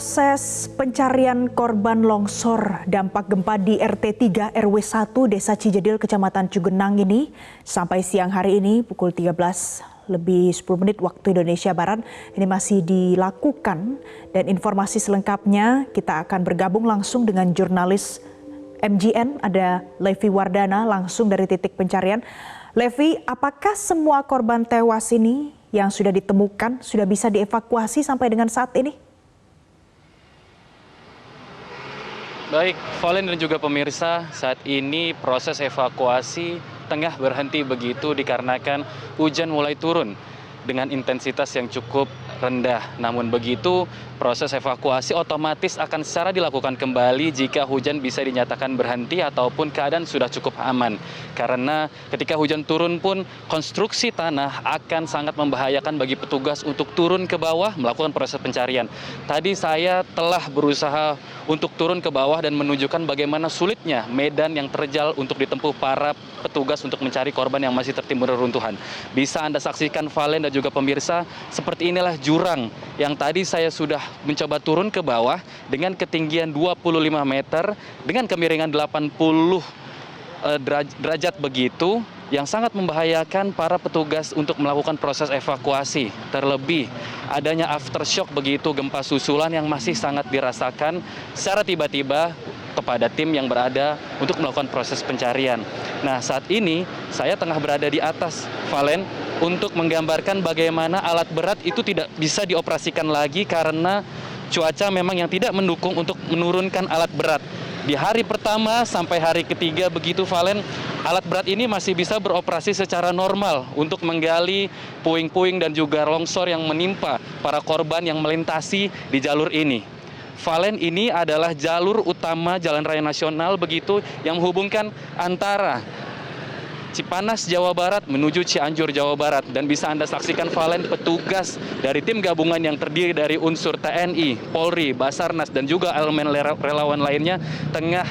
Proses pencarian korban longsor dampak gempa di RT 3 RW 1 Desa Cijedil Kecamatan Cugenang ini sampai siang hari ini pukul 13 lebih 10 menit waktu Indonesia Barat ini masih dilakukan, dan informasi selengkapnya kita akan bergabung langsung dengan jurnalis MGN, ada Levi Wardana langsung dari titik pencarian. Levi, apakah semua korban tewas ini yang sudah ditemukan sudah bisa dievakuasi sampai dengan saat ini? Baik, Valen dan juga pemirsa, saat ini proses evakuasi tengah berhenti begitu dikarenakan hujan mulai turun dengan intensitas yang cukup rendah. Namun begitu, proses evakuasi otomatis akan secara dilakukan kembali jika hujan bisa dinyatakan berhenti ataupun keadaan sudah cukup aman. Karena ketika hujan turun pun konstruksi tanah akan sangat membahayakan bagi petugas untuk turun ke bawah melakukan proses pencarian. Tadi saya telah berusaha untuk turun ke bawah dan menunjukkan bagaimana sulitnya medan yang terjal untuk ditempuh para petugas untuk mencari korban yang masih tertimbun reruntuhan. Bisa Anda saksikan, Valen dan juga pemirsa, seperti inilah jurang yang tadi saya sudah mencoba turun ke bawah dengan ketinggian 25 meter dengan kemiringan 80 derajat begitu, yang sangat membahayakan para petugas untuk melakukan proses evakuasi. Terlebih adanya aftershock begitu gempa susulan yang masih sangat dirasakan secara tiba-tiba kepada tim yang berada untuk melakukan proses pencarian. Nah, saat ini saya tengah berada di atas, Valen, untuk menggambarkan bagaimana alat berat itu tidak bisa dioperasikan lagi karena cuaca memang yang tidak mendukung untuk menurunkan alat berat. Di hari pertama sampai hari ketiga begitu, Valen, alat berat ini masih bisa beroperasi secara normal untuk menggali puing-puing dan juga longsor yang menimpa para korban yang melintasi di jalur ini. Valen, ini adalah jalur utama Jalan Raya Nasional begitu yang menghubungkan antara Cipanas, Jawa Barat menuju Cianjur, Jawa Barat. Dan bisa Anda saksikan, Valen, petugas dari tim gabungan yang terdiri dari unsur TNI, Polri, Basarnas, dan juga elemen relawan lainnya tengah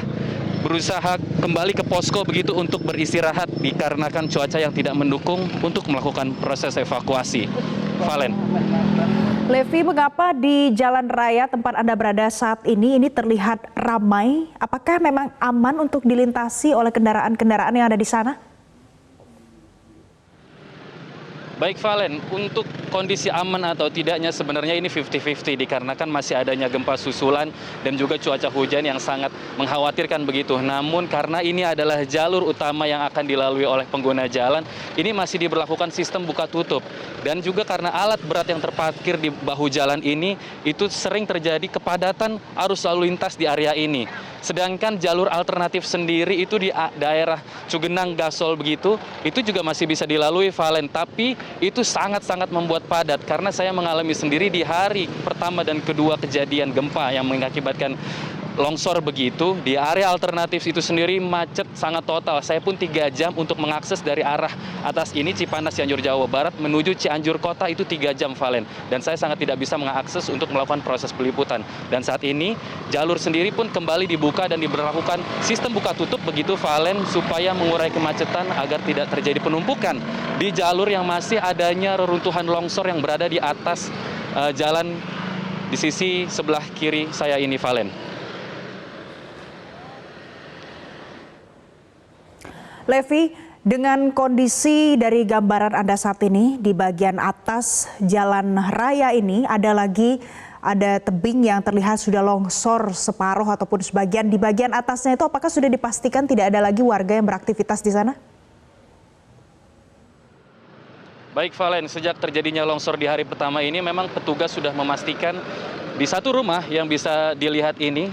berusaha kembali ke posko begitu untuk beristirahat dikarenakan cuaca yang tidak mendukung untuk melakukan proses evakuasi. Valen. Levi, mengapa di jalan raya tempat Anda berada saat ini terlihat ramai? Apakah memang aman untuk dilintasi oleh kendaraan-kendaraan yang ada di sana? Baik, Valen, untuk kondisi aman atau tidaknya sebenarnya ini 50-50 dikarenakan masih adanya gempa susulan dan juga cuaca hujan yang sangat mengkhawatirkan begitu. Namun karena ini adalah jalur utama yang akan dilalui oleh pengguna jalan, ini masih diberlakukan sistem buka tutup. Dan juga karena alat berat yang terparkir di bahu jalan ini, itu sering terjadi kepadatan arus lalu lintas di area ini. Sedangkan jalur alternatif sendiri itu di daerah Cugenang, Gasol begitu, itu juga masih bisa dilalui, Valen. Tapi itu sangat-sangat membuat padat karena saya mengalami sendiri di hari pertama dan kedua kejadian gempa yang mengakibatkan longsor begitu. Di area alternatif itu sendiri macet sangat total. Saya pun 3 jam untuk mengakses dari arah atas ini Cipanas, Cianjur, Jawa Barat menuju Cianjur kota itu 3 jam, Valen. Dan saya sangat tidak bisa mengakses untuk melakukan proses peliputan. Dan saat ini jalur sendiri pun kembali dibuka dan diberlakukan sistem buka tutup begitu, Valen, supaya mengurai kemacetan agar tidak terjadi penumpukan di jalur yang masih adanya reruntuhan longsor yang berada di atas jalan di sisi sebelah kiri saya ini, Valen. Levi, dengan kondisi dari gambaran Anda saat ini di bagian atas jalan raya ini ada tebing yang terlihat sudah longsor separuh ataupun sebagian. Di bagian atasnya itu apakah sudah dipastikan tidak ada lagi warga yang beraktivitas di sana? Baik, Valen, sejak terjadinya longsor di hari pertama ini memang petugas sudah memastikan di satu rumah yang bisa dilihat ini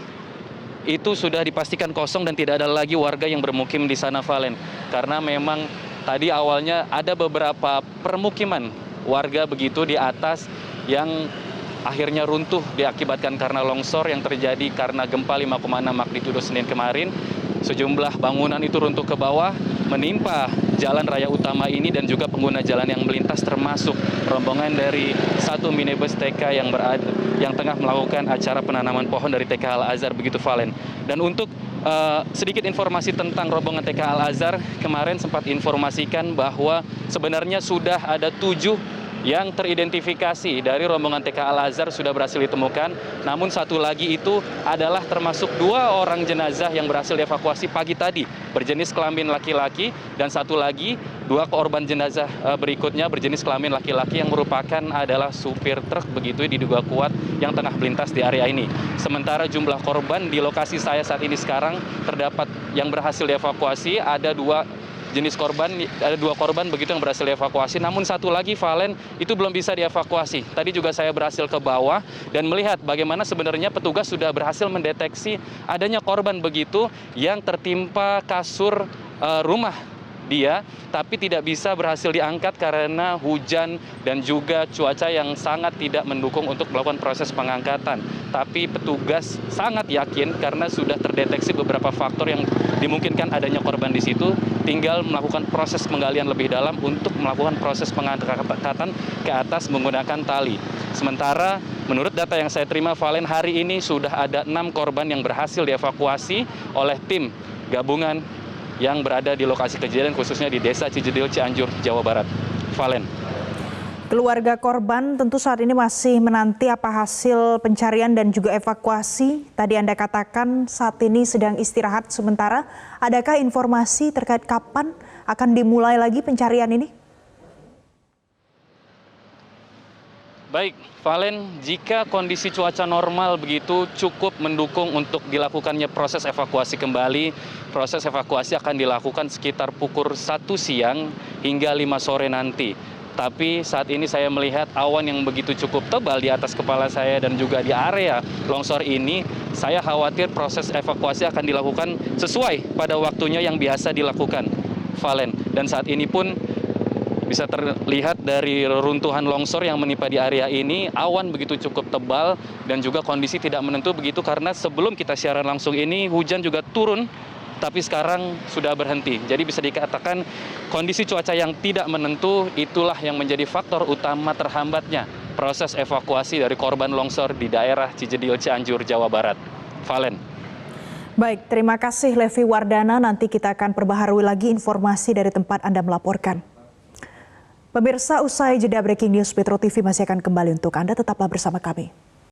itu sudah dipastikan kosong dan tidak ada lagi warga yang bermukim di sana, Valen. Karena memang tadi awalnya ada beberapa permukiman warga begitu di atas yang akhirnya runtuh diakibatkan karena longsor yang terjadi karena gempa 5,6 magnitudo Senin kemarin. Sejumlah bangunan itu runtuh ke bawah, menimpa jalan raya utama ini dan juga pengguna jalan yang melintas termasuk rombongan dari satu minibus TK yang tengah melakukan acara penanaman pohon dari TK Al-Azhar begitu, Valen. Dan untuk sedikit informasi tentang rombongan TK Al-Azhar, kemarin sempat informasikan bahwa sebenarnya sudah ada 7 yang teridentifikasi dari rombongan TK Al-Azhar sudah berhasil ditemukan. Namun satu lagi itu adalah termasuk 2 orang jenazah yang berhasil dievakuasi pagi tadi berjenis kelamin laki-laki, dan satu lagi 2 korban jenazah berikutnya berjenis kelamin laki-laki yang merupakan adalah supir truk begitu diduga kuat yang tengah melintas di area ini. Sementara jumlah korban di lokasi saya saat ini sekarang terdapat yang berhasil dievakuasi ada 2 korban begitu yang berhasil dievakuasi. Namun satu lagi, Valen, itu belum bisa dievakuasi. Tadi juga saya berhasil ke bawah dan melihat bagaimana sebenarnya petugas sudah berhasil mendeteksi adanya korban begitu yang tertimpa kasur rumah dia, tapi tidak bisa berhasil diangkat karena hujan dan juga cuaca yang sangat tidak mendukung untuk melakukan proses pengangkatan. Tapi petugas sangat yakin karena sudah terdeteksi beberapa faktor yang dimungkinkan adanya korban di situ, tinggal melakukan proses penggalian lebih dalam untuk melakukan proses pengangkatan ke atas menggunakan tali. Sementara menurut data yang saya terima, Valen, hari ini sudah ada 6 korban yang berhasil dievakuasi oleh tim gabungan yang berada di lokasi kejadian, khususnya di Desa Cijedil, Cianjur, Jawa Barat. Valen. Keluarga korban tentu saat ini masih menanti apa hasil pencarian dan juga evakuasi. Tadi Anda katakan saat ini sedang istirahat sementara. Adakah informasi terkait kapan akan dimulai lagi pencarian ini? Baik, Valen, jika kondisi cuaca normal begitu cukup mendukung untuk dilakukannya proses evakuasi kembali. Proses evakuasi akan dilakukan sekitar pukul 1 siang hingga 5 sore nanti. Tapi saat ini saya melihat awan yang begitu cukup tebal di atas kepala saya dan juga di area longsor ini, saya khawatir proses evakuasi akan dilakukan sesuai pada waktunya yang biasa dilakukan, Valen. Dan saat ini pun bisa terlihat dari runtuhan longsor yang menimpa di area ini, awan begitu cukup tebal dan juga kondisi tidak menentu begitu karena sebelum kita siaran langsung ini hujan juga turun, tapi sekarang sudah berhenti. Jadi bisa dikatakan kondisi cuaca yang tidak menentu itulah yang menjadi faktor utama terhambatnya proses evakuasi dari korban longsor di daerah Cijedil, Cianjur, Jawa Barat. Valen. Baik, terima kasih Levi Wardana. Nanti kita akan perbaharui lagi informasi dari tempat Anda melaporkan. Pemirsa, usai jeda breaking news, Metro TV masih akan kembali untuk Anda, tetaplah bersama kami.